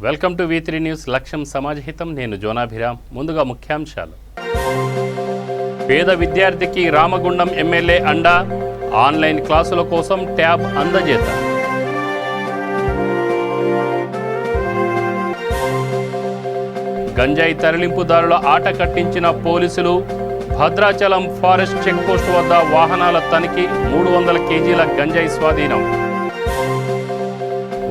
Welcome to V3 news. లక్ష్యం సమాజహితం. నేను జోనాభిరామ్. ముందుగా ముఖ్యాంశాలు. పేద విద్యార్థికి రామగుండం ఎమ్మెల్యే అండా. ఆన్లైన్ క్లాసుల కోసం ట్యాబ్ అందజేత. గంజాయి తరలింపుదారుల ఆట కట్టించిన పోలీసులు. భద్రాచలం ఫారెస్ట్ చెక్పోస్ట్ వద్ద వాహనాల తనిఖీ. 300 కేజీల గంజాయి స్వాధీనం.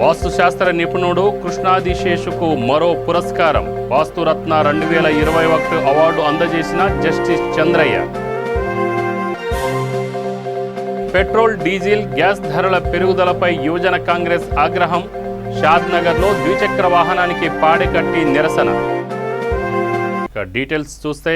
వాస్తుశాస్త్ర నిపుణుడు కృష్ణాదిశేషుకు మరో పురస్కారం. వాస్తురత్న 2021 అవార్డు అందజేసిన justice Chandraiah. Petrol, diesel, gas ధరల పెరుగుదలపై యువజన కాంగ్రెస్ ఆగ్రహం. షాద్నగర్లో ద్విచక్ర వాహనానికి పాడెకట్టి నిరసన. డీటెయిల్స్ చూస్తే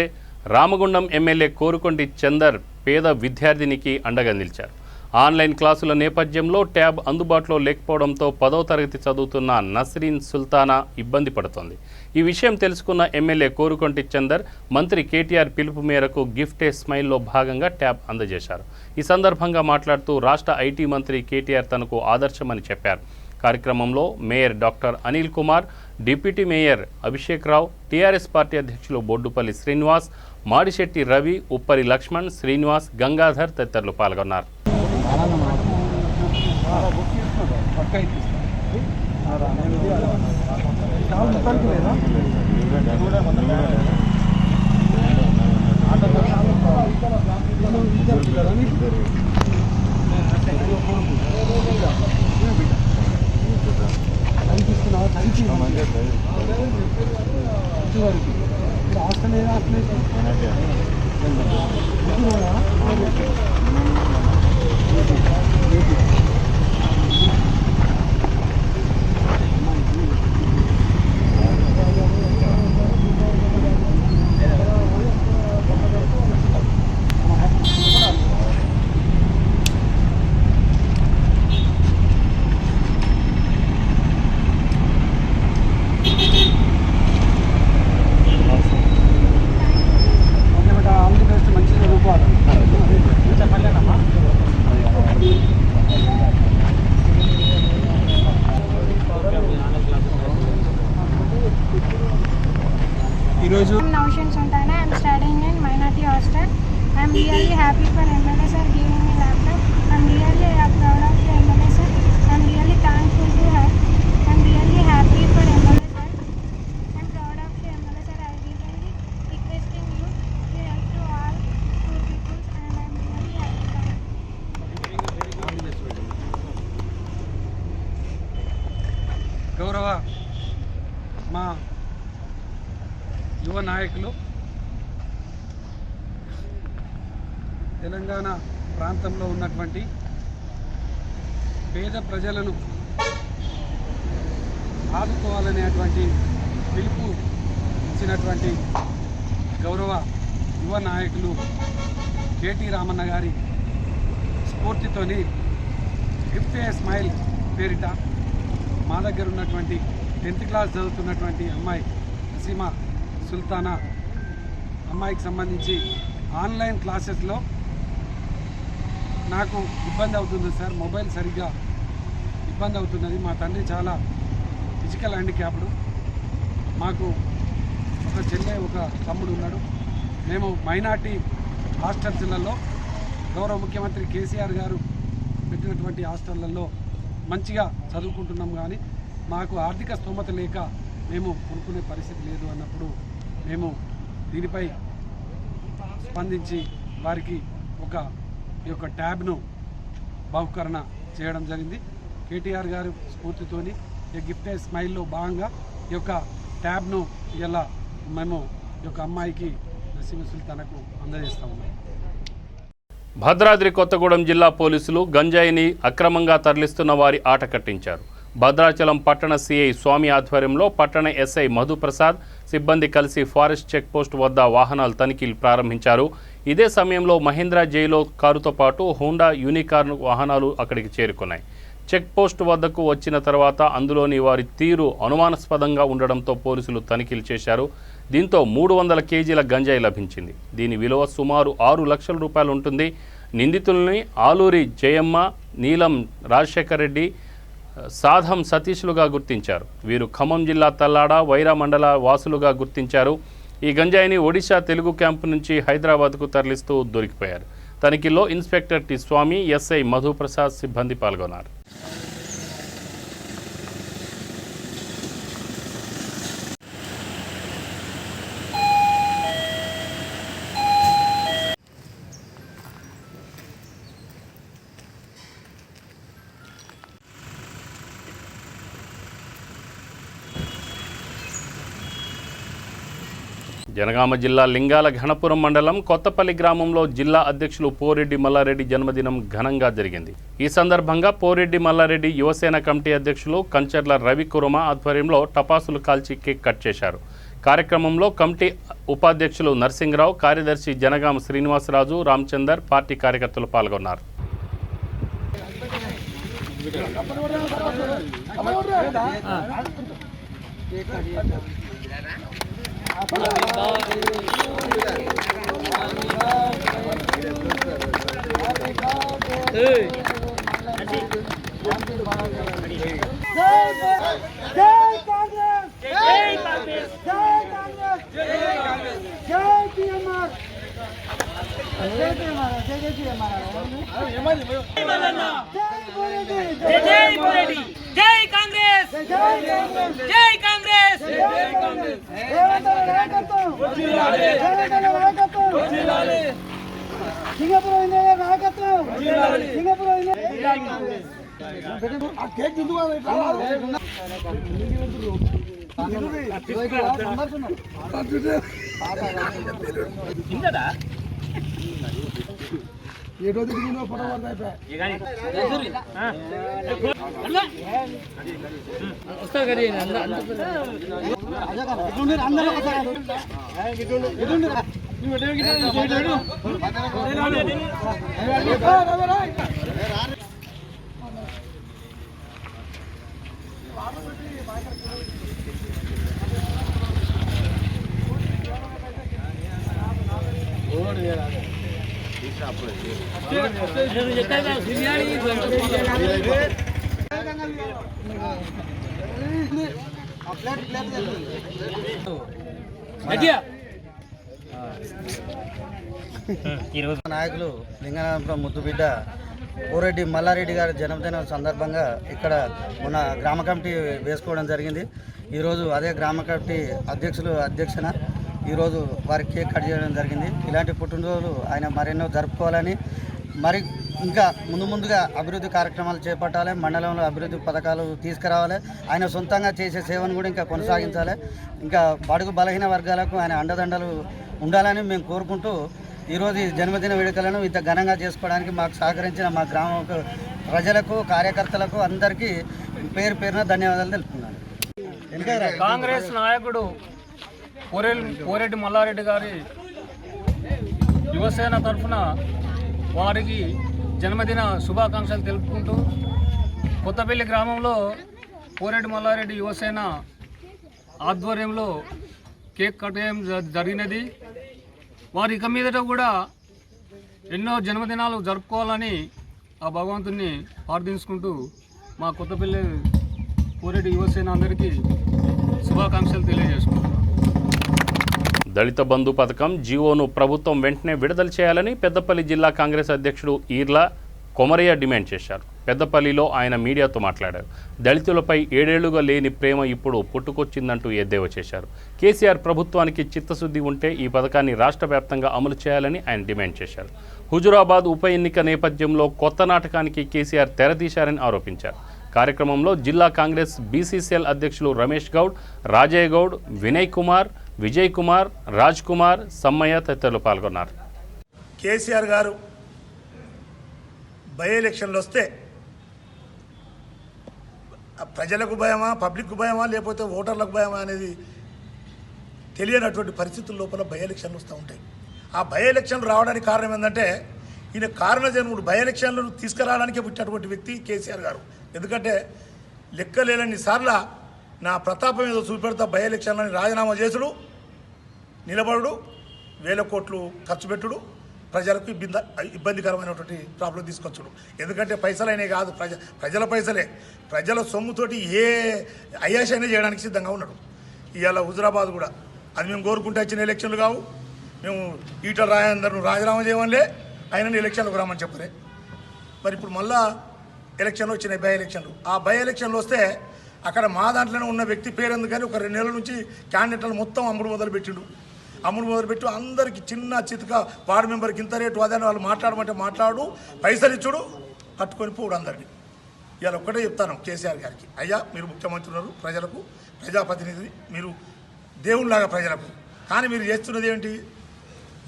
రామగుండం ఎమ్మెల్యే కోరుకొంటి చందర్ పేద విద్యార్థినికి అండగా నిలిచారు. ఆన్లైన్ క్లాసుల నేపథ్యంలో ట్యాబ్ అందుబాటులో లేకపోవడంతో 10వ తరగతి చదువుతున్న నస్రీన్ సుల్తానా ఇబ్బంది పడుతోంది. ఈ విషయం తెలుసుకున్న ఎమ్మెల్యే కోరుకొంటి చందర్ మంత్రి కేటీఆర్ పిలుపు మేరకు గిఫ్ట్ ఏ స్మైల్లో భాగంగా ట్యాబ్ అందజేశారు. ఈ సందర్భంగా మాట్లాడుతూ రాష్ట్ర ఐటీ మంత్రి కేటీఆర్ తనకు ఆదర్శమని చెప్పారు. కార్యక్రమంలో mayor doctor Anil Kumar, deputy mayor Abhishek Rao, TRS party అధ్యక్షులు బొడ్డుపల్లి శ్రీనివాస్, మాడిశెట్టి రవి, ఉప్పరి లక్ష్మణ్, శ్రీనివాస్, గంగాధర్ తదితరులు పాల్గొన్నారు. Naushan Sultana. I am studying in minority hostel. I am really happy for MLA sir giving me laptop. I am really proud of the MLA sir. I am really thankful to her. I am really happy for MLA sir. I am proud of the MLA sir. I really requesting you to help to all poor people and I am really happy. గౌరవ మా యువ నాయకులు తెలంగాణ ప్రాంతంలో ఉన్నటువంటి పేద ప్రజలను ఆదుకోవాలనేటువంటి పిలుపు ఇచ్చినటువంటి గౌరవ యువ నాయకులు కేటీ రామన్న గారి స్ఫూర్తితోని గిఫ్ట్ ఏ స్మైల్ పేరిట మా దగ్గర ఉన్నటువంటి 10th క్లాస్ చదువుతున్నటువంటి అమ్మాయి సీమా సుల్తానా అమ్మాయికి సంబంధించి ఆన్లైన్ క్లాసెస్లో నాకు ఇబ్బంది అవుతుంది సార్, మొబైల్ సరిగ్గా ఇబ్బంది అవుతున్నది. మా తండ్రి చాలా ఫిజికల్ హ్యాండిక్యాప్డ్, మాకు ఒక చెల్లె ఒక తమ్ముడు ఉన్నాడు. మేము మైనార్టీ హాస్టల్స్లలో గౌరవ ముఖ్యమంత్రి కేసీఆర్ గారు పెట్టినటువంటి హాస్టళ్లలో మంచిగా చదువుకుంటున్నాం, కానీ మాకు ఆర్థిక స్తోమత లేక మేము కొనుక్కునే పరిస్థితి లేదు అన్నప్పుడు మేము దీనిపై స్పందించి వారికి ఈ యొక్క ట్యాబ్ను బహుకరణ చేయడం జరిగింది. కేటీఆర్ గారు స్ఫూర్తితోని ఈ గిఫ్ట్ ఏ స్మైల్లో భాగంగా ఈ యొక్క ట్యాబ్ను ఇలా మేము ఈ యొక్క అమ్మాయికి నసీమ సుల్తానాకు అందజేస్తా ఉన్నాం. భద్రాద్రి కొత్తగూడెం జిల్లా పోలీసులు గంజాయిని అక్రమంగా తరలిస్తున్న వారి ఆట కట్టించారు. భద్రాచలం పట్టణ సిఐ స్వామి ఆధ్వర్యంలో పట్టణ ఎస్ఐ మధుప్రసాద్ సిబ్బంది కలిసి ఫారెస్ట్ చెక్పోస్ట్ వద్ద వాహనాల తనిఖీలు ప్రారంభించారు. ఇదే సమయంలో మహీంద్రా జైలో కారుతో పాటు హోండా యూనికార్న్ వాహనాలు అక్కడికి చేరుకున్నాయి. చెక్పోస్ట్ వద్దకు వచ్చిన తర్వాత అందులోని వారి తీరు అనుమానాస్పదంగా ఉండడంతో పోలీసులు తనిఖీలు చేశారు. దీంతో 300 కేజీల గంజాయి లభించింది. దీని విలువ సుమారు 6 లక్షల రూపాయలు ఉంటుంది. నిందితుల్ని ఆలూరి జయమ్మ, నీలం రాజశేఖర్ రెడ్డి, సాధం సతీష్లుగా గుర్తించారు. వీరు ఖమ్మం జిల్లా తల్లాడ వైరా మండల వాసులుగా గుర్తించారు. ఈ గంజాయిని ఒడిశా తెలుగు క్యాంపు నుంచి హైదరాబాద్కు తరలిస్తూ దొరికిపోయారు. తనిఖీలో ఇన్స్పెక్టర్ టి స్వామి, ఎస్ఐ మధుప్రసాద్ సిబ్బంది పాల్గొన్నారు. జనగామ జిల్లా లింగాల ఘనపురం మండలం కొత్తపల్లి గ్రామంలో జిల్లా అధ్యక్షులు పోరెడ్డి మల్లారెడ్డి జన్మదినం ఘనంగా జరిగింది. ఈ సందర్భంగా పోరెడ్డి మల్లారెడ్డి యువసేన కమిటీ అధ్యక్షులు కంచర్ల రవికుర్మ ఆధ్వర్యంలో టపాసులు కాల్చి కేక్ కట్ చేశారు. కార్యక్రమంలో కమిటీ ఉపాధ్యక్షులు నర్సింగరావు, కార్యదర్శి జనగామ శ్రీనివాసరాజు, రామచందర్, పార్టీ కార్యకర్తలు పాల్గొన్నారు. నాయకులు లింగనాథపురం ముద్దుబిడ్డ పోరెడ్డి మల్లారెడ్డి గారి జన్మదినం సందర్భంగా ఇక్కడ మన గ్రామ కమిటీ వేసుకోవడం జరిగింది. ఈరోజు అదే గ్రామ కమిటీ అధ్యక్షన ఈరోజు వారికి కేక్ కట్ చేయడం జరిగింది. ఇలాంటి పుట్టినరోజులు ఆయన మరెన్నో జరుపుకోవాలని, మరి ఇంకా ముందుగా అభివృద్ధి కార్యక్రమాలు చేపట్టాలి, మండలంలో అభివృద్ధి పథకాలు తీసుకురావాలి, ఆయన సొంతంగా చేసే సేవను కూడా ఇంకా కొనసాగించాలి, ఇంకా బడుగు బలహీన వర్గాలకు ఆయన అండదండలు ఉండాలని మేము కోరుకుంటూ ఈరోజు ఈ జన్మదిన వేడుకలను ఇంత ఘనంగా చేసుకోవడానికి మాకు సహకరించిన మా గ్రామ ప్రజలకు, కార్యకర్తలకు అందరికీ పేరు పేరున ధన్యవాదాలు తెలుపుతున్నాను. కాంగ్రెస్ నాయకుడు పోరెడ్డి మల్లారెడ్డి గారి యువసేన తరఫున వారికి జన్మదిన శుభాకాంక్షలు తెలుపుకుంటూ కొత్తపల్లి గ్రామంలో పోరెడ్డి మల్లారెడ్డి యువసేన ఆధ్వర్యంలో కేక్ కట్ చేయడం జరిగినది. వారి ఇక మీదట కూడా ఎన్నో జన్మదినాలు జరుపుకోవాలని ఆ భగవంతుని ప్రార్థించుకుంటూ మా కొత్తపల్లి పోరెడ్డి యువసేన అందరికీ శుభాకాంక్షలు తెలియజేసుకుంటున్నాం. దళిత బంధు పథకం జీవోను ప్రభుత్వం వెంటనే విడుదల చేయాలని పెద్దపల్లి జిల్లా కాంగ్రెస్ అధ్యక్షుడు ఈర్ల కొమరయ్య డిమాండ్ చేశారు. పెద్దపల్లిలో ఆయన మీడియాతో మాట్లాడారు. దళితులపై 7 ఏళ్లుగా లేని ప్రేమ ఇప్పుడు పుట్టుకొచ్చిందంటూ ఎద్దేవా చేశారు. కేసీఆర్ ప్రభుత్వానికి చిత్తశుద్ధి ఉంటే ఈ పథకాన్ని రాష్ట్ర వ్యాప్తంగా అమలు చేయాలని ఆయన డిమాండ్ చేశారు. హుజురాబాద్ ఉప ఎన్నిక నేపథ్యంలో కొత్త నాటకానికి కేసీఆర్ తెరతీశారని ఆరోపించారు. కార్యక్రమంలో జిల్లా కాంగ్రెస్ బీసీసీఎల్ అధ్యక్షులు రమేష్ గౌడ్, రాజయ్య గౌడ్, వినయ్ కుమార్, విజయ్ కుమార్, రాజ్ కుమార్, సమ్మయ్య తదితరులు పాల్గొన్నారు. కేసీఆర్ గారు బై ఎలక్షన్లు వస్తే ప్రజలకు భయమా, పబ్లిక్కు భయమా, లేకపోతే ఓటర్లకు భయమా అనేది తెలియనటువంటి పరిస్థితుల లోపల బై ఎలక్షన్లు వస్తూ ఉంటాయి. ఆ బై ఎలక్షన్లు రావడానికి కారణం ఏంటంటే ఈయన కారణజన్ముడు. బై ఎలక్షన్లను తీసుకురావడానికే పుట్టినటువంటి వ్యక్తి కేసీఆర్ గారు. ఎందుకంటే లెక్కలేని సార్లు నా ప్రతాపం ఏదో చూపెడతా బై ఎలక్షన్లని రాజీనామా చేసుడు, నిలబడు, 1000 కోట్లు ఖర్చు పెట్టుడు, ప్రజలకు ఇబ్బందికరమైనటువంటి ప్రాబ్లం తీసుకొచ్చుడు. ఎందుకంటే పైసలైనే కాదు, ప్రజల పైసలే, ప్రజల సొమ్ముతోటి ఏ అయాసైనా చేయడానికి సిద్ధంగా ఉన్నాడు. ఇవాళ హుజరాబాద్ కూడా అది మేము కోరుకుంటే వచ్చిన ఎలక్షన్లు కావు. మేము ఈటల రాజేందర్ను రాజీనామా చేయమనిలే, ఆయనని ఎలక్షన్లకు రామని చెప్పలే. మరి ఇప్పుడు మళ్ళా ఎలక్షన్లు వచ్చినాయి, బై ఎలక్షన్లు. ఆ బై ఎలక్షన్లు వస్తే అక్కడ మా దాంట్లోనే ఉన్న వ్యక్తి పేరు ఎందుకని ఒక 2 నెలల నుంచి క్యాండిడేట్లను మొత్తం అమ్ముడు మొదలుపెట్టిండు. అమ్ముడు మొదలుపెట్టి అందరికి చిన్న చితక వార్డు మెంబర్కి ఇంత రేటు అదని వాళ్ళు మాట్లాడమంటే మాట్లాడు, పైసలు ఇచ్చుడు, కట్టుకొని పోడు అందరినీ. ఇవాళ ఒక్కటే చెప్తాను కేసీఆర్ గారికి, అయ్యా మీరు ముఖ్యమంత్రి ఉన్నారు, ప్రజలకు ప్రజాప్రతినిధి, మీరు దేవుళ్ళలాగా ప్రజలకు. కానీ మీరు చేస్తున్నది ఏంటి?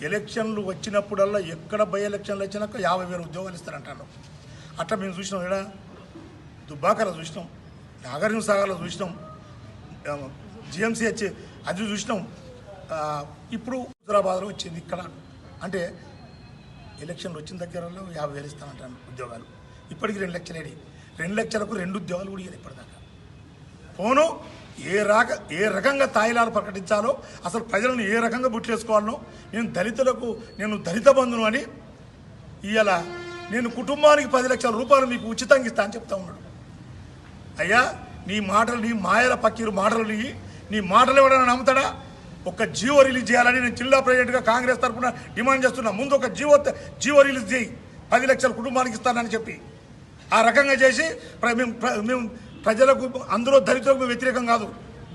ఎలక్షన్లు వచ్చినప్పుడల్లా ఎక్కడ బై ఎలక్షన్లు వచ్చినాక 50,000 ఉద్యోగాలు ఇస్తారంటాను. అట్లా మేము చూసినాం, ఇక్కడ దుబ్బాకలో చూసినాం, నాగార్జున సాగర్లో చూసినాం, జిఎంసీహెచ్ అది చూసినాం. ఇప్పుడు హుజరాబాద్లో వచ్చింది ఇక్కడ. అంటే ఎలక్షన్లు వచ్చిన దగ్గరలో 50,000 ఇస్తానంటాను ఉద్యోగాలు. ఇప్పటికి 2 లక్షలు ఏడి, 2 లక్షలకు 2 ఉద్యోగాలు కూడా ఇవ్వాలి ఇప్పటిదాకా. పోను ఏ రకంగా తాయిలాలు ప్రకటించాలో, అసలు ప్రజలను ఏ రకంగా బుట్లేసుకోవాలనో, నేను దళిత బంధును అని ఇవాళ నేను కుటుంబానికి 10 లక్షల రూపాయలు మీకు ఉచితంగా ఇస్తా అని చెప్తా ఉన్నాడు. అయ్యా నీ మాటలు, నీ మాయల పక్కీరు మాటలు, నీ మాటలు ఎవరైనా నమ్ముతాడా? ఒక జీవో రిలీజ్ చేయాలని నేను జిల్లా ప్రెసిడెంట్గా కాంగ్రెస్ తరఫున డిమాండ్ చేస్తున్నా. ముందు ఒక జీవో రిలీజ్ చేయి, 10 లక్షల కుటుంబానికి ఇస్తానని చెప్పి. ఆ రకంగా చేసి మేము ప్రజలకు, అందులో దళితులకు వ్యతిరేకం కాదు,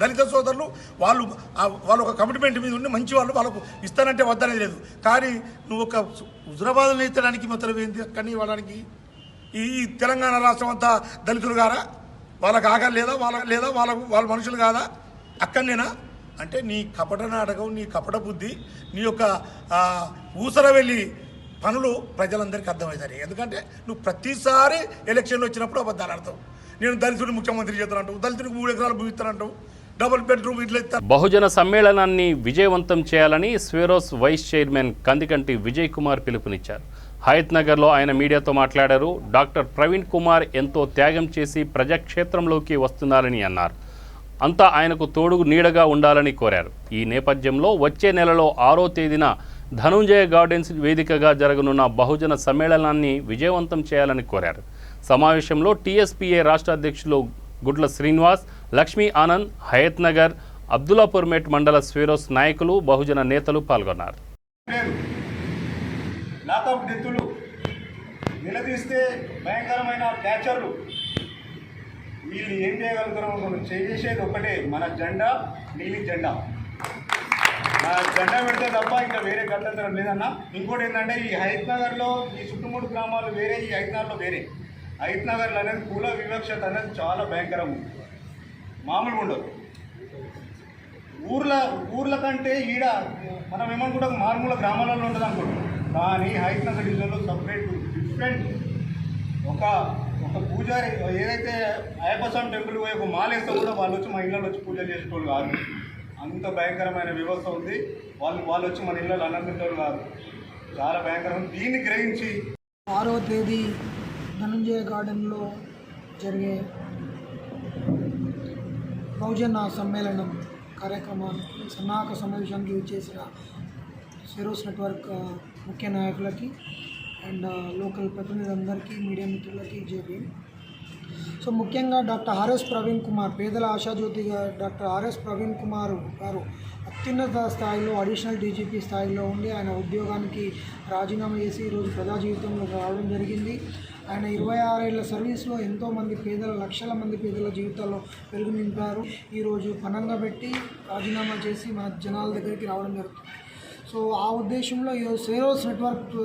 దళిత సోదరులు వాళ్ళు ఒక కమిట్మెంట్ మీద ఉండి మంచి వాళ్ళు, వాళ్ళకు ఇస్తానంటే వద్దనేది లేదు. కానీ నువ్వు ఒక హుజరాబాద్ని ఎత్తడానికి మొత్తం ఏంటి అక్కడిని ఇవ్వడానికి? ఈ తెలంగాణ రాష్ట్రం అంతా దళితులు కారా? వాళ్ళకి ఆకలి లేదా? వాళ్ళ మనుషులు కాదా? అక్కడనేనా? అంటే నీ కపట నాటకం, నీ కపట బుద్ధి, నీ యొక్క ఊసర వెళ్ళి పనులు ప్రజలందరికీ అర్థమవుతాయి. ఎందుకంటే నువ్వు ప్రతిసారి ఎలక్షన్లు వచ్చినప్పుడు అబద్ధాలు ఆడతావు. నేను దళితుడిని ముఖ్యమంత్రి చేస్తానంటావు, దళితుడికి 3 ఎకరాలు భూమి ఇస్తానంటావు, డబుల్ బెడ్రూమ్ ఇట్లా ఇస్తా. బహుజన సమ్మేళనాన్ని విజయవంతం చేయాలని స్వేరోస్ వైస్ చైర్మన్ కందికంటి విజయ్ కుమార్ పిలుపునిచ్చారు. హయత్ నగర్లో ఆయన మీడియాతో మాట్లాడారు. డాక్టర్ ప్రవీణ్ కుమార్ ఎంతో త్యాగం చేసి ప్రజాక్షేత్రంలోకి వస్తున్నారని అన్నారు. అంతా ఆయనకు తోడుగు నీడగా ఉండాలని కోరారు. ఈ నేపథ్యంలో వచ్చే నెలలో 6వ తేదీన ధనుంజయ గార్డెన్స్ వేదికగా జరగనున్న బహుజన సమ్మేళనాన్ని విజయవంతం చేయాలని కోరారు. సమావేశంలో టీఎస్పీఏ రాష్ట్ర అధ్యక్షులు గుడ్ల శ్రీనివాస్, లక్ష్మీ ఆనంద్, హయత్ నగర్, అబ్దుల్లాపూర్మేట్ మండల స్వేరోస్ నాయకులు, బహుజన నేతలు పాల్గొన్నారు. లాకప్ డెత్తులు నిలదీస్తే భయంకరమైన క్యాచర్లు, వీళ్ళు ఏం చేయగలుగుతారో మనం చేసేది ఒకటే, మన జెండా నీలి జెండా. మన జెండా పెడితే తప్ప ఇంకా వేరే గట్టంతరం లేదన్న. ఇంకోటి ఏంటంటే ఈ హయత్ నగర్లో ఈ చుట్టుముట్టు గ్రామాలు వేరే, ఈ హయత్ నగర్లో వేరే. హయత్ నగర్లో అనేది కుల వివక్షత అనేది చాలా భయంకరం, మామూలుగా ఉండదు. ఊర్ల కంటే ఈడ మనం ఏమనుకుంటాం మారుమూల గ్రామాలలో ఉంటుంది అనుకుంటాం. కానీ హయత్ నగర్ డివిజన్లో సపరేట్ డిఫరెంట్ ఒక పూజారి ఏదైతే అయ్యప్ప స్వామి టెంపుల్ పోయి ఒక మాలేస్తే కూడా వాళ్ళు వచ్చి మా ఇళ్ళలో వచ్చి పూజలు చేసేటోళ్ళు కాదు. అంత భయంకరమైన వ్యవస్థ ఉంది. వాళ్ళు వచ్చి మన ఇళ్ళలో అన్నంతింటోళ్ళు కాదు. చాలా భయంకరం. దీన్ని గ్రహించి 6వ తేదీ ధనుంజయ గార్డెన్లో జరిగే బహుజన సమ్మేళనం కార్యక్రమానికి సన్నాహక సమావేశానికి విచ్చేసిన స్వేరోస్ నెట్వర్క్ ముఖ్య నాయకులకి అండ్ లోకల్ ప్రతినిధులందరికీ, మీడియా మిత్రులకి జేపీ. సో ముఖ్యంగా డాక్టర్ ఆర్ఎస్ ప్రవీణ్ కుమార్, పేదల ఆశాజ్యోతిగా డాక్టర్ ఆర్ఎస్ ప్రవీణ్ కుమార్ గారు అత్యున్నత స్థాయిలో అడిషనల్ డీజీపీ స్థాయిలో ఉండి ఆయన ఉద్యోగానికి రాజీనామా చేసి ఈరోజు ప్రజా జీవితంలో రావడం జరిగింది. ఆయన 26 ఏళ్ల సర్వీస్లో ఎంతోమంది పేదల, లక్షల మంది పేదల జీవితాల్లో వెలుగు నింపారు. ఈరోజు పనంగా పెట్టి రాజీనామా చేసి మన జనాల దగ్గరికి రావడం జరుగుతుంది. సో ఆ ఉద్దేశంలో ఈరోజు స్వేరోస్ నెట్వర్క్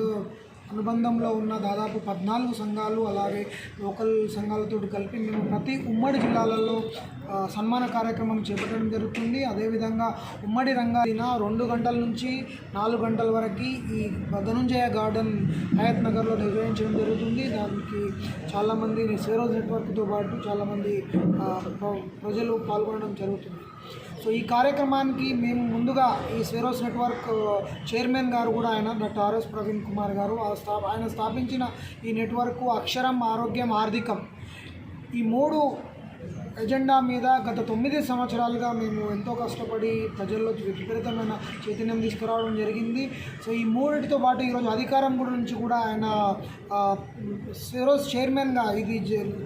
అనుబంధంలో ఉన్న దాదాపు 14 సంఘాలు, అలాగే లోకల్ సంఘాలతో కలిపి మేము ప్రతి ఉమ్మడి జిల్లాలలో సన్మాన కార్యక్రమం చేపట్టడం జరుగుతుంది. అదేవిధంగా ఉమ్మడి రంగాన 2 గంటల నుంచి 4 గంటల వరకు ఈ ధనుంజయ గార్డెన్ హయత్ నగర్లో నిర్వహించడం జరుగుతుంది. దానికి చాలామంది స్వేరోస్ నెట్వర్క్తో పాటు చాలామంది ప్రజలు పాల్గొనడం జరుగుతుంది. సో ఈ కార్యక్రమానికి మేము ముందుగా ఈ స్వేరోస్ నెట్వర్క్ చైర్మన్ గారు కూడా ఆయన డాక్టర్ ఆర్ఎస్ ప్రవీణ్ కుమార్ గారు, ఆయన స్థాపించిన ఈ నెట్వర్క్ అక్షరం, ఆరోగ్యం, ఆర్థికం, ఈ 3 ఎజెండా మీద గత 9 సంవత్సరాలుగా మేము ఎంతో కష్టపడి ప్రజల్లో విపరీతమైన చైతన్యం తీసుకురావడం జరిగింది. సో ఈ మూడింటితో పాటు ఈరోజు అధికారం గురించి కూడా ఆయన సెరోస్ చైర్మన్గా ఇది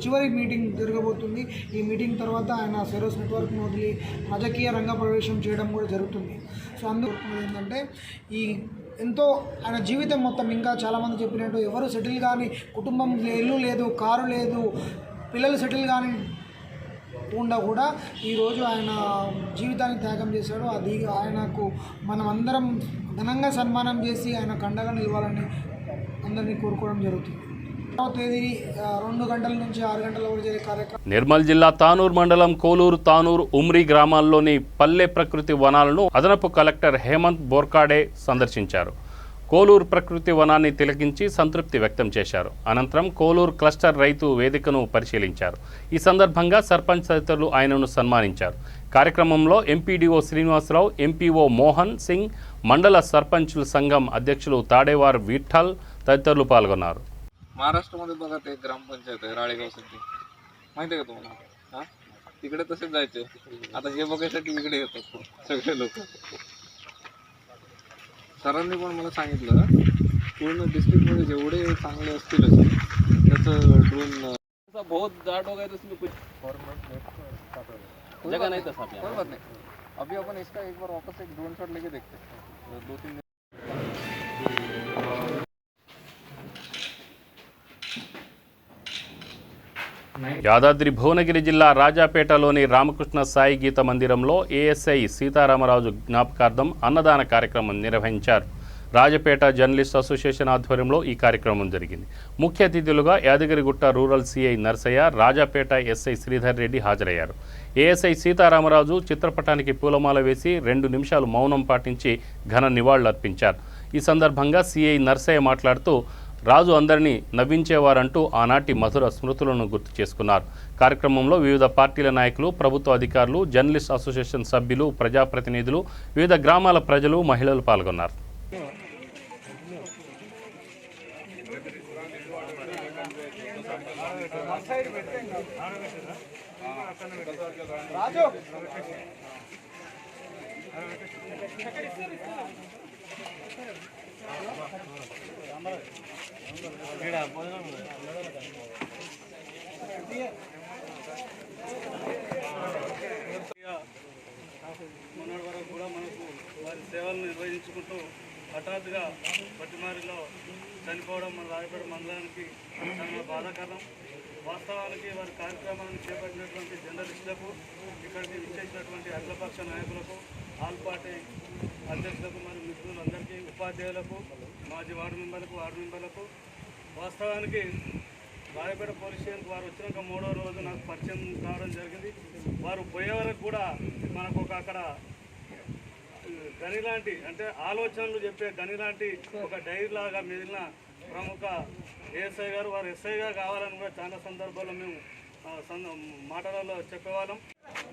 చివరి మీటింగ్ జరగబోతుంది. ఈ మీటింగ్ తర్వాత ఆయన సెరోస్ నెట్వర్క్ను వదిలి రాజకీయ రంగ ప్రవేశం చేయడం కూడా జరుగుతుంది. సో అందుకు ఏంటంటే ఈ ఎంతో ఆయన జీవితం మొత్తం ఇంకా చాలామంది చెప్పినట్టు ఎవరు సెటిల్ కానీ కుటుంబం ఇల్లు లేదు, కారు లేదు, పిల్లలు సెటిల్ కానీ కూడా ఈరోజు ఆయన జీవితాన్ని త్యాగం చేశాడు. అది ఆయనకు మనం అందరం ఘనంగా సన్మానం చేసి ఆయన కండగా నిలవాలని అందరినీ కోరుకోవడం జరుగుతుంది. తేదీ 2 గంటల నుంచి 6 గంటల వరకు జరిగే కార్యక్రమం. నిర్మల్ జిల్లా తానూరు మండలం కోలూరు, తానూరు, ఉమ్రి గ్రామాల్లోని పల్లె ప్రకృతి వనాలను అదనపు కలెక్టర్ హేమంత్ బోర్కాడే సందర్శించారు. కోలూరు ప్రకృతి వనాన్ని తిలకించి సంతృప్తి వ్యక్తం చేశారు. అనంతరం కోలూరు క్లస్టర్ రైతు వేదికను పరిశీలించారు. ఈ సందర్భంగా సర్పంచ్ తదితరులు ఆయనను సన్మానించారు. కార్యక్రమంలో ఎంపీడీఓ శ్రీనివాసరావు, ఎంపీఓ మోహన్ సింగ్, మండల సర్పంచుల संघम అధ్యక్షులు తాడేవార్ విఠల్ తదితరులు పాల్గొన్నారు. महाराष्ट्रामध्ये बघा ते ग्रामपंचायत आहे राळेगावसाठी, माहिती आहे का तुम्हाला? तिकडे तसेच जायचे. आता हे बघायसाठी इकडे येतात सगळे लोक. सरांनी पण मला सांगितलं पूर्ण डिस्ट्रिक्टमध्ये जेवढे चांगले असतील त्याचं ड्रोन बहुत जाट हो गए तो उसमें कुछ जगह नहीं था साहब. कोई बात नहीं, अभी अपन इसका एक बार वापस एक ड्रोन शॉट लेके देखते हैं. 2-3 యాదాద్రి భువనగిరి జిల్లా రాజాపేటలోని రామకృష్ణ సాయి గీత మందిరంలో ఏఎస్ఐ సీతారామరాజు జ్ఞాపకార్థం అన్నదాన కార్యక్రమం నిర్వహించారు. రాజపేట జర్నలిస్ట్ అసోసియేషన్ ఆధ్వర్యంలో ఈ కార్యక్రమం జరిగింది. ముఖ్య అతిథులుగా Yadagirigutta rural CI Narsaiah, Rajapet SI Sridhar Reddy హాజరయ్యారు. ఏఎస్ఐ సీతారామరాజు చిత్రపటానికి పూలమాల వేసి 2 నిమిషాలు మౌనం పాటించి ఘన నివాళులర్పించారు. ఈ సందర్భంగా సిఐ నర్సయ్య మాట్లాడుతూ రాజు అందరినీ నవ్వించేవారంటూ ఆనాటి మధుర స్మృతులను గుర్తు చేసుకున్నారు. కార్యక్రమంలో వివిధ పార్టీల నాయకులు, ప్రభుత్వ అధికారులు, జర్నలిస్ట్ అసోసియేషన్ సభ్యులు, ప్రజాప్రతినిధులు, వివిధ గ్రామాల ప్రజలు, మహిళలు పాల్గొన్నారు. మొన్నటి వరకు కూడా మనకు వారి సేవలను నిర్వహించుకుంటూ హఠాత్తుగా పట్టిమారిలో చనిపోవడం మన రాయపేట మండలానికి చాలా బాధాకరం. వాస్తవానికి వారి కార్యక్రమాలను చేపట్టినటువంటి జర్నలిస్టులకు, ఇక్కడికి విచ్చేసినటువంటి అఖిలపక్ష నాయకులకు, ఆల్ పార్టీ అధ్యక్షులకు, మరియు మిత్రులందరికీ, ఉపాధ్యాయులకు, మాజీ వార్డు మెంబర్లకు వాస్తవానికి రాయపేట పోలీస్ స్టేషన్కి వారు వచ్చినాక 3వ రోజు నాకు పరిచయం కావడం జరిగింది. వారు పోయే వరకు కూడా మనకు అక్కడ గని లాంటి, అంటే ఆలోచనలు చెప్పే గని లాంటి ఒక డైరీ లాగా మిగిలిన ప్రముఖ ఏఎస్ఐ గారు, వారు ఎస్ఐగా కావాలని కూడా చాలా సందర్భాల్లో మేము మాటలలో చెప్పేవాళ్ళం.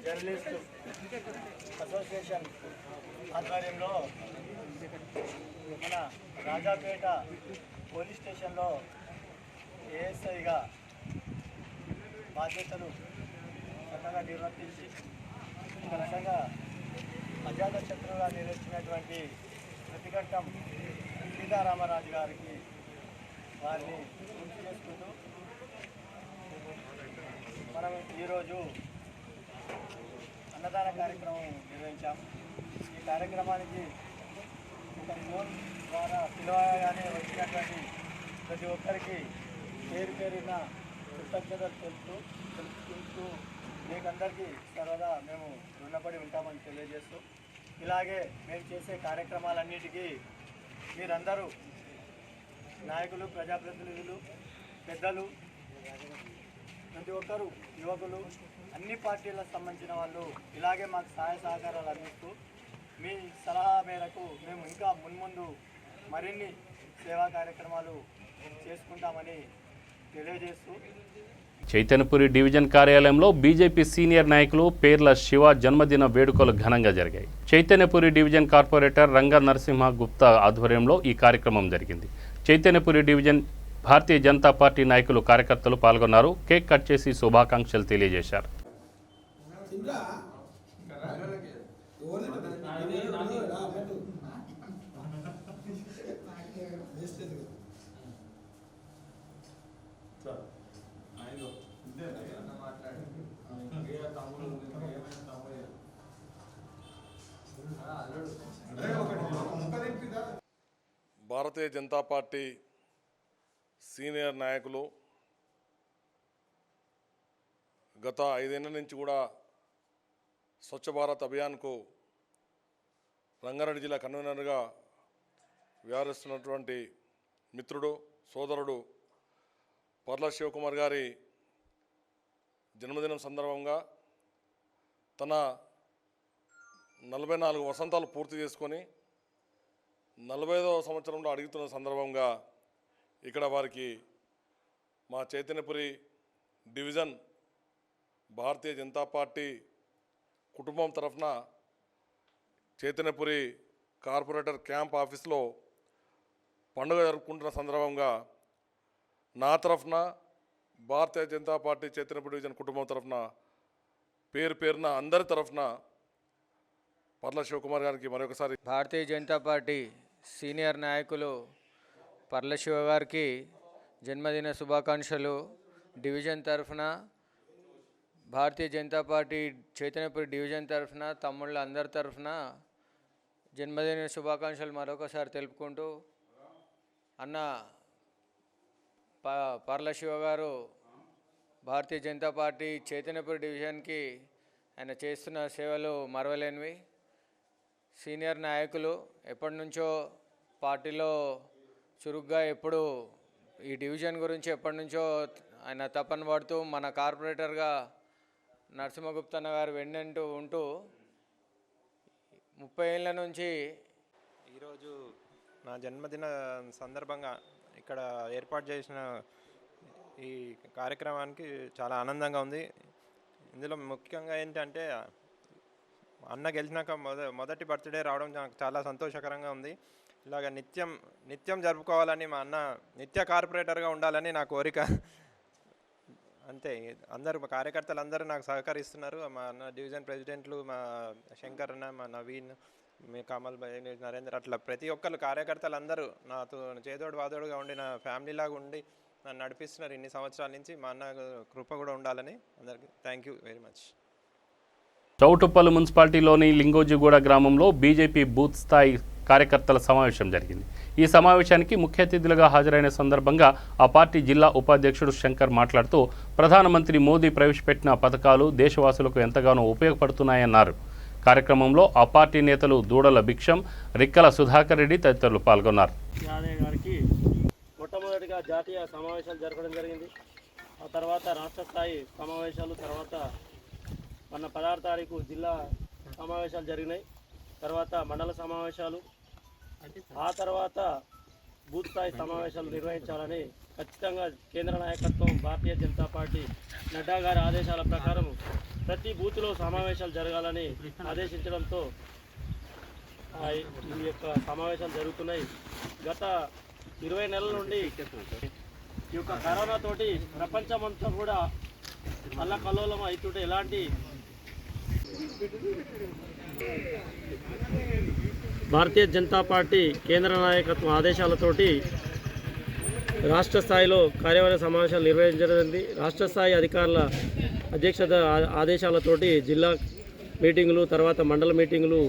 జర్నలిస్ట్ అసోసియేషన్ ఆధ్వర్యంలో మన రాజాపేట పోలీస్ స్టేషన్లో ఏఎస్ఐగా బాధ్యతలు చక్కగా నిర్వర్తించి ఒక రకంగా అజాత శత్రువుగా నిలిచినటువంటి ప్రతిఘట్టం సీతారామరాజు గారికి వారిని గుర్తు చేసుకుంటూ మనం ఈరోజు అన్నదాన కార్యక్రమం నిర్వహించాం. ఈ కార్యక్రమానికి ఒక ఫోన్ ద్వారా పిలవగానే వచ్చినటువంటి ప్రతి ఒక్కరికి పేరున కృతజ్ఞతలు తెలుపుకుంటూ మీకందరికీ సరదా మేము రుణపడి ఉంటామని తెలియజేస్తూ, ఇలాగే మేము చేసే కార్యక్రమాలన్నిటికీ మీరందరూ నాయకులు, ప్రజాప్రతినిధులు, పెద్దలు, ప్రతి ఒక్కరు, యువకులు, అన్ని పార్టీలకు సంబంధించిన వాళ్ళు ఇలాగే మాకు సహాయ సహకారాలు అందిస్తూ మీ సలహా మేరకు మేము ఇంకా మున్ముందు మరిన్ని సేవా కార్యక్రమాలు చేసుకుంటామని తెలియజేస్తూ, చైతన్యపురి డివిజన్ కార్యాలయంలో బీజేపీ సీనియర్ నాయకులు పేర్ల శివ జన్మదిన వేడుకలు ఘనంగా జరిగాయి. చైతన్యపురి డివిజన్ కార్పొరేటర్ రంగ నరసింహ గుప్తా ఆధ్వర్యంలో ఈ కార్యక్రమం జరిగింది. చైతన్యపురి డివిజన్ భారతీయ జనతా పార్టీ నాయకులు, కార్యకర్తలు పాల్గొన్నారు. కేక్ కట్ చేసి శుభాకాంక్షలు తెలియజేశారు. భారతీయ జనతా పార్టీ సీనియర్ నాయకులు గత 5 ఏళ్ల నుంచి కూడా స్వచ్ఛ భారత్ అభియాన్కు రంగారెడ్డి జిల్లా కన్వీనర్గా వ్యవహరిస్తున్నటువంటి మిత్రుడు సోదరుడు పర్ల శివకుమార్ గారి జన్మదినం సందర్భంగా తన 44 వసంతాలు పూర్తి చేసుకొని 45వ సంవత్సరంలో అడుగుతున్న సందర్భంగా ఇక్కడ వారికి మా చైతన్యపురి డివిజన్ భారతీయ జనతా పార్టీ కుటుంబం తరఫున చైతన్యపురి కార్పొరేటర్ క్యాంప్ ఆఫీస్లో పండుగ జరుపుకుంటున్న సందర్భంగా నా తరఫున భారతీయ జనతా పార్టీ చైతన్యపురి డివిజన్ కుటుంబం తరఫున పేరున అందరి తరఫున పర్ల శివకుమార్ గారికి మరొకసారి భారతీయ జనతా పార్టీ సీనియర్ నాయకులు పర్ల శివ గారికి జన్మదిన శుభాకాంక్షలు. డివిజన్ తరఫున భారతీయ జనతా పార్టీ చైతన్యపురి డివిజన్ తరఫున తమ్ముళ్ళ అందరి తరఫున జన్మదిన శుభాకాంక్షలు మరొకసారి తెలుపుకుంటూ, అన్న పర్ల శివ గారు భారతీయ జనతా పార్టీ చైతన్యపురి డివిజన్కి ఆయన చేస్తున్న సేవలు మరవలేనివి. సీనియర్ నాయకులు ఎప్పటి నుంచో పార్టీలో చురుగ్గా ఎప్పుడు ఈ డివిజన్ గురించి ఎప్పటి నుంచో ఆయన తపన పడుతూ మన కార్పొరేటర్గా నరసింహగుప్తన్న గారు వెన్నంటూ ఉంటూ 30 ఏళ్ళ నుంచి ఈరోజు నా జన్మదిన సందర్భంగా ఇక్కడ ఏర్పాటు చేసిన ఈ కార్యక్రమానికి చాలా ఆనందంగా ఉంది. ఇందులో ముఖ్యంగా ఏంటంటే అన్న గెలిచినాక మొదటి బర్త్డే రావడం నాకు చాలా సంతోషకరంగా ఉంది. ఇలాగ నిత్యం జరుపుకోవాలని, మా అన్న నిత్య కార్పొరేటర్గా ఉండాలని నా కోరిక. అంతే, అందరూ కార్యకర్తలు అందరూ నాకు సహకరిస్తున్నారు. మా అన్న డివిజన్ ప్రెసిడెంట్లు, మా శంకర్ అన్న, మా నవీన్, మీ కమల్ భాయ్, నరేంద్ర, అట్లా ప్రతి ఒక్కరు కార్యకర్తలు అందరూ నాతో చేదోడు వాదోడుగా ఉండి నా ఫ్యామిలీలాగా ఉండి నన్ను నడిపిస్తున్నారు ఇన్ని సంవత్సరాల నుంచి. మా అన్న కృప కూడా ఉండాలని అందరికీ thank you very much. Choutuppal మున్సిపాలిటీలోని లింగోజిగూడ గ్రామంలో బీజేపీ బూత్ స్థాయి కార్యకర్తల సమావేశం జరిగింది. ఈ సమావేశానికి ముఖ్య అతిథులుగా హాజరైన సందర్భంగా ఆ పార్టీ జిల్లా ఉపాధ్యక్షుడు శంకర్ మాట్లాడుతూ ప్రధానమంత్రి మోదీ ప్రవేశపెట్టిన పథకాలు దేశవాసులకు ఎంతగానో ఉపయోగపడుతున్నాయన్నారు. కార్యక్రమంలో ఆ పార్టీ నేతలు దూడల భిక్షం, రిక్కల సుధాకర్ రెడ్డి తదితరులు పాల్గొన్నారు. యాదయ్య గారికి మొట్టమొదటిగా జాతీయ సమావేశాలు జరపడం జరిగింది. ఆ తర్వాత రాష్ట్ర స్థాయి సమావేశాలు, తర్వాత మొన్న 16 తారీఖు జిల్లా సమావేశాలు జరిగినాయి. తర్వాత మండల సమావేశాలు, ఆ తర్వాత బూత్ స్థాయి సమావేశాలు నిర్వహించాలని ఖచ్చితంగా కేంద్ర నాయకత్వం భారతీయ జనతా పార్టీ నడ్డా గారి ఆదేశాల ప్రకారం ప్రతి బూత్లో సమావేశాలు జరగాలని ఆదేశించడంతో ఈ యొక్క సమావేశాలు జరుగుతున్నాయి. గత 20 నెలల నుండి ఈ యొక్క కరోనా తోటి ప్రపంచమంతా కూడా అల్లకల్లోలం అవుతుంటే ఎలాంటి భారతీయ జనతా పార్టీ కేంద్ర నాయకత్వం ఆదేశాలతోటి రాష్ట్ర స్థాయిలో కార్యవర్గ సమావేశాలు నిర్వహించడం. రాష్ట్ర స్థాయి అధికారుల అధ్యక్షత ఆదేశాలతోటి జిల్లా మీటింగులు, తర్వాత మండల మీటింగులు,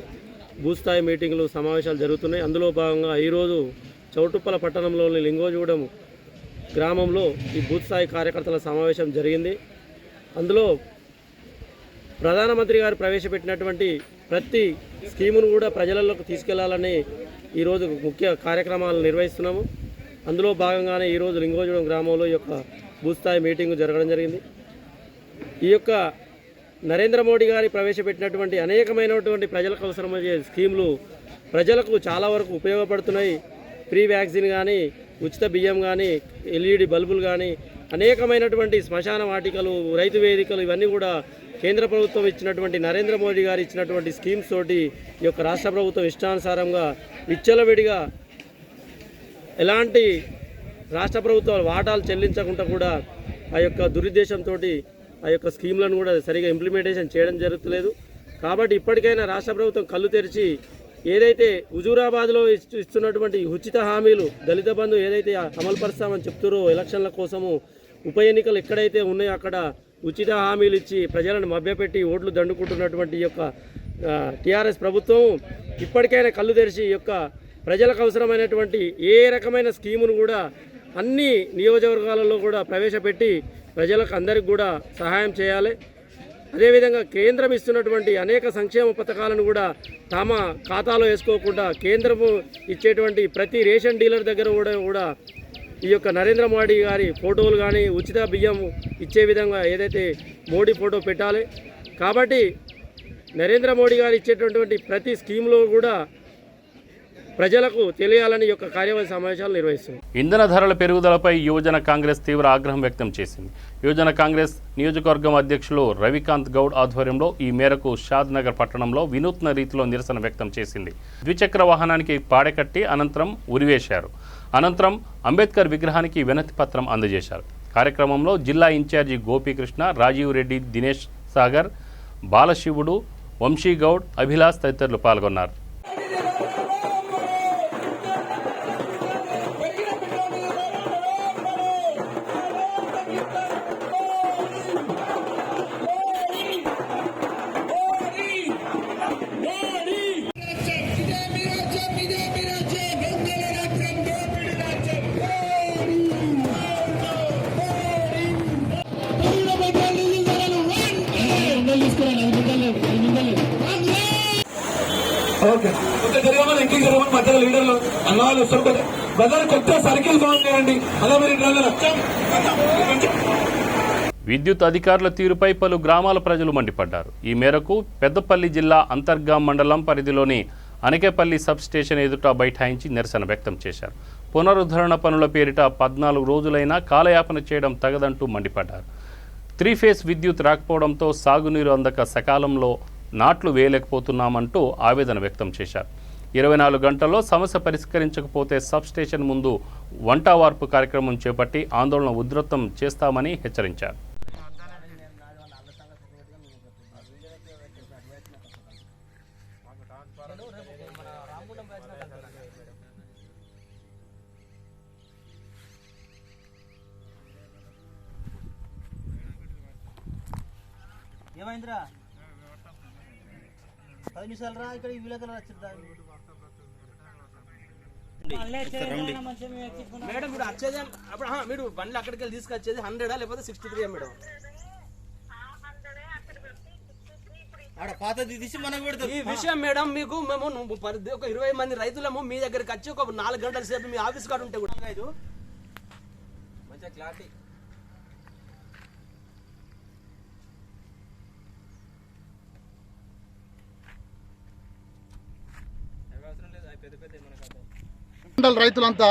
బూత్ స్థాయి మీటింగులు, సమావేశాలు జరుగుతున్నాయి. అందులో భాగంగా ఈరోజు చౌటుప్పల పట్టణంలోని లింగోజిగూడెం గ్రామంలో ఈ బూత్ స్థాయి కార్యకర్తల సమావేశం జరిగింది. అందులో ప్రధానమంత్రి గారు ప్రవేశపెట్టినటువంటి ప్రతి స్కీమును కూడా ప్రజలలోకి తీసుకెళ్లాలని ఈరోజు ముఖ్య కార్యక్రమాలు నిర్వహిస్తున్నాము. అందులో భాగంగానే ఈరోజు లింగోజిగూడెం గ్రామంలో ఈ యొక్క బూత్ స్థాయి మీటింగు జరగడం జరిగింది. ఈ యొక్క నరేంద్ర మోడీ గారి ప్రవేశపెట్టినటువంటి అనేకమైనటువంటి ప్రజలకు అవసరమయ్యే స్కీములు ప్రజలకు చాలా వరకు ఉపయోగపడుతున్నాయి. ఫ్రీ వ్యాక్సిన్ కానీ, ఉచిత బియ్యం కానీ, ఎల్ఈడి బల్బులు కానీ, అనేకమైనటువంటి శ్మశాన వాటికలు, రైతు వేదికలు, ఇవన్నీ కూడా కేంద్ర ప్రభుత్వం ఇచ్చినటువంటి నరేంద్ర మోడీ గారు ఇచ్చినటువంటి స్కీమ్స్ తోటి ఈ యొక్క రాష్ట్ర ప్రభుత్వం ఇష్టానుసారంగా విచ్చలవిడిగా ఎలాంటి రాష్ట్ర ప్రభుత్వాలు వాటాలు చెల్లించకుండా కూడా ఆ యొక్క దురుద్దేశంతో ఆ యొక్క స్కీమ్లను కూడా సరిగా ఇంప్లిమెంటేషన్ చేయడం జరుగుతలేదు. కాబట్టి ఇప్పటికైనా రాష్ట్ర ప్రభుత్వం కళ్ళు తెరిచి ఏదైతే హుజూరాబాద్లో ఇస్తున్నటువంటి ఉచిత హామీలు దళిత బంధు ఏదైతే అమలు పరుస్తామని చెప్తారో ఎలక్షన్ల కోసము ఉప ఎన్నికలు ఎక్కడైతే ఉన్నాయో అక్కడ ఉచిత హామీలు ఇచ్చి ప్రజలను మభ్యపెట్టి ఓట్లు దండుకుంటున్నటువంటి ఈ యొక్క టీఆర్ఎస్ ప్రభుత్వం ఇప్పటికైనా కళ్ళు తెరిచి ఈ యొక్క ప్రజలకు అవసరమైనటువంటి ఏ రకమైన స్కీమును కూడా అన్ని నియోజకవర్గాలలో కూడా ప్రవేశపెట్టి ప్రజలకు అందరికి కూడా సహాయం చేయాలి. అదేవిధంగా కేంద్రం ఇస్తున్నటువంటి అనేక సంక్షేమ పథకాలను కూడా తమ ఖాతాలో వేసుకోకుండా కేంద్రము ఇచ్చేటువంటి ప్రతి రేషన్ డీలర్ దగ్గర కూడా ఈ యొక్క నరేంద్ర మోడీ గారి ఫోటోలు కానీ ఉచిత బియ్యం ఇచ్చే విధంగా ఏదైతే మోడీ ఫోటో పెట్టాలి. కాబట్టి నరేంద్ర మోడీ గారు ఇచ్చేటటువంటి ప్రతి స్కీమ్లో కూడా ప్రజలకు తెలియాలని యొక్క కార్యవర్గ సమావేశాలు నిర్వహిస్తుంది. ఇంధన ధరల పెరుగుదలపై యువజన కాంగ్రెస్ తీవ్ర ఆగ్రహం వ్యక్తం చేసింది. యువజన కాంగ్రెస్ నియోజకవర్గం అధ్యక్షులు రవికాంత్ గౌడ్ ఆధ్వర్యంలో ఈ మేరకు షాద్ నగర్ పట్టణంలో వినూత్న రీతిలో నిరసన వ్యక్తం చేసింది. ద్విచక్ర వాహనానికి పాడెకట్టి అనంతరం ఉరివేశారు. అనంతరం అంబేద్కర్ విగ్రహానికి వినతి పత్రం అందజేశారు. కార్యక్రమంలో జిల్లా ఇన్ఛార్జి గోపీకృష్ణ, రాజీవ్ రెడ్డి, దినేష్ సాగర్, బాలశివుడు, వంశీగౌడ్, అభిలాష్ తదితరులు పాల్గొన్నారు. ఓకే జరిగమని ఇంటికి జరగమని మధ్యలో లీడర్లు అన్నవాళ్ళు వస్తారు. బజార్ కొత్త సర్కిల్ బాగుంటాయండి. అలా మీరు విద్యుత్ అధికారుల తీరుపై పలు గ్రామాల ప్రజలు మండిపడ్డారు. ఈ మేరకు పెద్దపల్లి జిల్లా అంతర్గాం మండలం పరిధిలోని అనకేపల్లి సబ్ స్టేషన్ ఎదుట బైఠాయించి నిరసన వ్యక్తం చేశారు. పునరుద్ధరణ పనుల పేరిట 14 రోజులైనా కాలయాపన చేయడం తగదంటూ మండిపడ్డారు. 3 ఫేజ్ విద్యుత్ రాకపోవడంతో సాగునీరు అందక సకాలంలో నాట్లు వేయలేకపోతున్నామంటూ ఆవేదన వ్యక్తం చేశారు. 24 గంటల్లో సమస్య పరిష్కరించకపోతే సబ్ స్టేషన్ ముందు వంటవార్పు కార్యక్రమం చేపట్టి ఆందోళన ఉధృతం చేస్తామని హెచ్చరించారు. ఏమైందిరా 10 నిమిషాలు రా ఇక్కడ విలేకరులు వచ్చిందా మేడం మీరు వచ్చేది అప్పుడు మీరు బండ్లు అక్కడికి వెళ్ళి తీసుకొచ్చేది 100 లేకపోతే 63 మేడం ఆడ పాతది తీసి మనకు పెడతాం. ఈ విషయం మేడం మీకు మేము ఒక 20 మంది రైతులము మీ దగ్గరికి వచ్చి ఒక 4 గంటల సేపు మీ ఆఫీస్ కార్డు ఉంటే కూడా మంచిగా క్లారిటీ రైతులంతా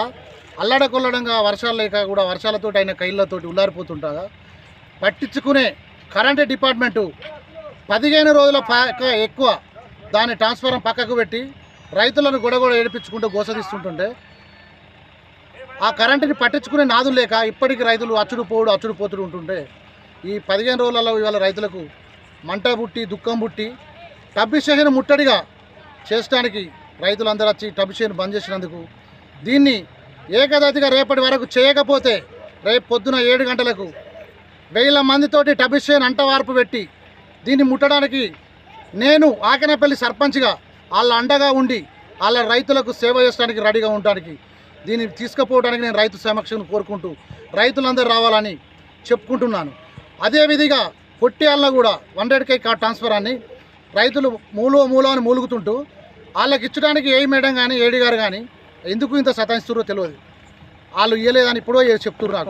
అల్లడకొల్లడంగా వర్షాలు లేక కూడా వర్షాలతో అయిన కైళ్ళతోటి ఉల్లారిపోతుంటాగా పట్టించుకునే కరెంట్ డిపార్ట్మెంటు 15 రోజుల ఎక్కువ దాని ట్రాన్స్ఫారం పక్కకు పెట్టి రైతులను గొడగొడ ఏడిపించుకుంటూ గోసదిస్తుంటుంటే ఆ కరెంటుని పట్టించుకునే నాదులు లేక ఇప్పటికీ రైతులు అచ్చుడు పోతుడు ఉంటుంటే ఈ 15 రోజులలో ఇవాళ రైతులకు మంట పుట్టి దుఃఖం పుట్టి టబ్బిషేను ముట్టడిగా చేయడానికి రైతులందరూ వచ్చి టబ్బిషేను బంద్ చేసినందుకు దీన్ని ఏకదాటిగా రేపటి వరకు చేయకపోతే రేపు పొద్దున 7 గంటలకు 1000 మందితోటి టబ్బిషేను అంటవార్పు పెట్టి దీన్ని ముట్టడానికి నేను ఆకనేపల్లి సర్పంచ్గా వాళ్ళ అండగా ఉండి వాళ్ళ రైతులకు సేవ చేయడానికి రెడీగా ఉండడానికి దీన్ని తీసుకుపోవడానికి నేను రైతు సమక్షం కోరుకుంటూ రైతులందరూ రావాలని చెప్పుకుంటున్నాను. అదేవిధంగా పొట్టియాలను కూడా 100K ట్రాన్స్ఫరాన్ని రైతులు మూలని మూలుగుతుంటూ వాళ్ళకి ఇచ్చడానికి ఏ మేడం కానీ ఏడి గారు కానీ ఎందుకు ఇంత సతాయిస్తున్నారో తెలియదు. వాళ్ళు ఇవ్వలేదని ఇప్పుడో చెప్తున్నారు.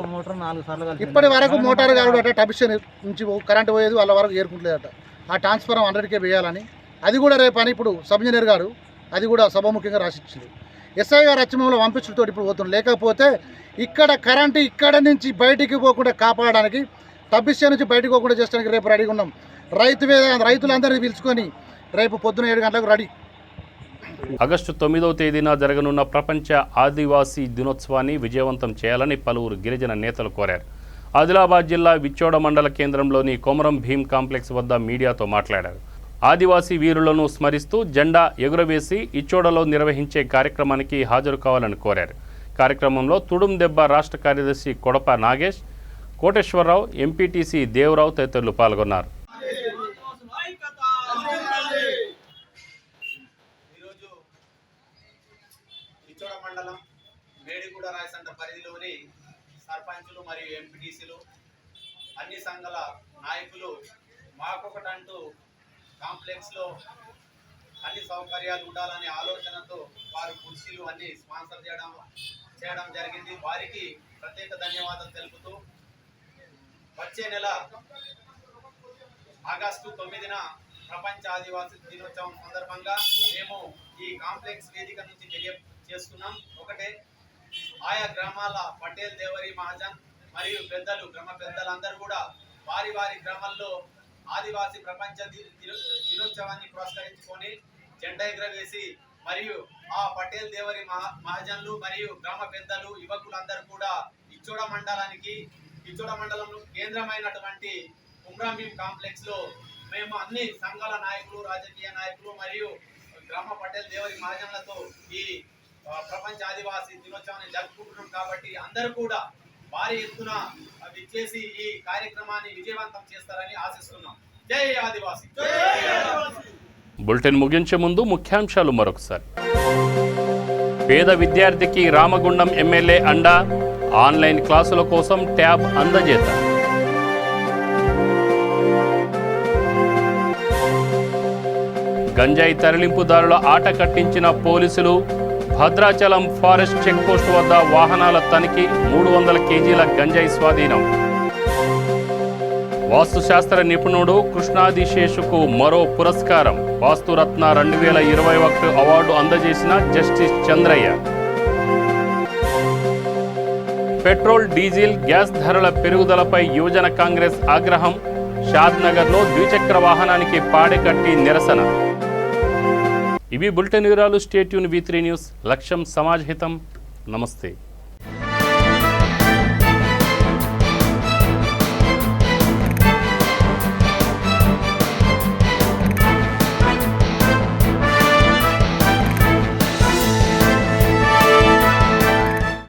ఇప్పటి వరకు మోటార్ గారు అట టబిషన్ నుంచి కరెంట్ పోయేది వాళ్ళ వరకు ఏరుకుంటలేదట. ఆ ట్రాన్స్ఫారం 100K వేయాలని అది కూడా రేపని ఇప్పుడు సబ్ ఇంజనీర్ గారు అది కూడా సభాముఖ్యంగా రాసిచ్చింది. ఎస్ఐ గారు అచ్చమంలో పంపించడంతో ఇప్పుడు పోతుంది. లేకపోతే ఇక్కడ కరెంటు ఇక్కడ నుంచి బయటికి పోకుండా కాపాడడానికి టబిషన్ నుంచి బయటకు పోకుండా చేయడానికి రేపు రెడీగా ఉన్నాం. రైతులందరినీ పిలుచుకొని రేపు పొద్దున 7 గంటలకు రెడీ. ఆగస్టు 9వ తేదీన జరగనున్న ప్రపంచ ఆదివాసీ దినోత్సవాన్ని విజయవంతం చేయాలని పలువురు గిరిజన నేతలు కోరారు. ఆదిలాబాద్ జిల్లా విచ్చోడ మండల కేంద్రంలోని కొమరం భీం కాంప్లెక్స్ వద్ద మీడియాతో మాట్లాడారు. ఆదివాసీ వీరులను స్మరిస్తూ జెండా ఎగురవేసి ఇచ్చోడలో నిర్వహించే కార్యక్రమానికి హాజరు కావాలని కోరారు. కార్యక్రమంలో తుడుం దెబ్బ రాష్ట్ర కార్యదర్శి కొడప నాగేష్, కోటేశ్వరరావు, ఎంపీటీసీ దేవరావు తదితరులు పాల్గొన్నారు. ఈరోజు ఇచ్చోడ మండలం మేడిగూడ రాయసంట పరిధిలోని సర్పంచులు మరియు ఎంపీటీసీలు అన్ని సంఘాల నాయకులు మాకొకటంటూ కాంప్లెక్స్లో అన్ని సౌకర్యాలు ఉండాలనే ఆలోచనతో వారు కుర్చీలు అన్ని స్పాన్సర్ చేయడం జరిగింది. వారికి ప్రత్యేక ధన్యవాదాలు తెలుపుతూ వచ్చే నెల ఆగస్టు 9న ప్రపంచ ఆదివాసీ దినోత్సవం సందర్భంగా మేము ఈ కాంప్లెక్స్ వేదిక నుంచి తెలియజేస్తున్నాం. ఒకటే, ఆయా గ్రామాల పటేల్ దేవరి మహాజన్ మరియు పెద్దలు గ్రామ పెద్దలందరూ కూడా వారి వారి గ్రామాల్లో ఆదివాసీ ప్రపంచ దినోత్సవాన్ని పురస్కరించుకొని జెండా ఎగురవేసి మరియు ఆ పటేల్ దేవరి మహాజన్లు మరియు గ్రామ పెద్దలు యువకులందరూ కూడా ఇచ్చోడ మండలంలో కేంద్రమైనటువంటి కొమరం భీం కాంప్లెక్స్ లో మేము అన్ని సంఘాల నాయకులు, రాజకీయ నాయకులు మరియు గ్రామ పటేల్ దేవరి మహాజన్లతో ఈ ప్రపంచ ఆదివాసీ దినోత్సవాన్ని జరుపుకుంటున్నాం. కాబట్టి అందరూ కూడా భారీ ఎత్తున విచ్చేసి ఈ కార్యక్రమాన్ని విజయవంతం చేస్తారని ఆశిస్తున్నాం. జై ఆదివాసీ. బులెటిన్ ముగించే ముందు ముఖ్యాంశాలు మరొకసారి. పేద విద్యార్థికి రామగుండం ఎమ్మెల్యే అండా, ఆన్లైన్ క్లాసుల కోసం ట్యాబ్ అందజేత. గంజాయి తరలింపుదారుల ఆట కట్టించిన పోలీసులు, భద్రాచలం ఫారెస్ట్ చెక్పోస్ట్ వద్ద వాహనాల తనిఖీ, 300 కేజీల గంజాయి స్వాధీనం. వాస్తుశాస్త్ర నిపుణుడు కృష్ణాదిశేషుకు మరో పురస్కారం, వాస్తురత్న 2021 అవార్డు అందజేసిన justice Chandraiah. Petrol, diesel, gas ధరల పెరుగుదలపై యువజన కాంగ్రెస్ ఆగ్రహం, షాద్నగర్లో ద్విచక్ర వాహనానికి పాడెకట్టి నిరసన. ఇవి బులెటిన్ వివరాలు. Stay tune V3 news. లక్ష్యం సమాజ్ హితం. నమస్తే.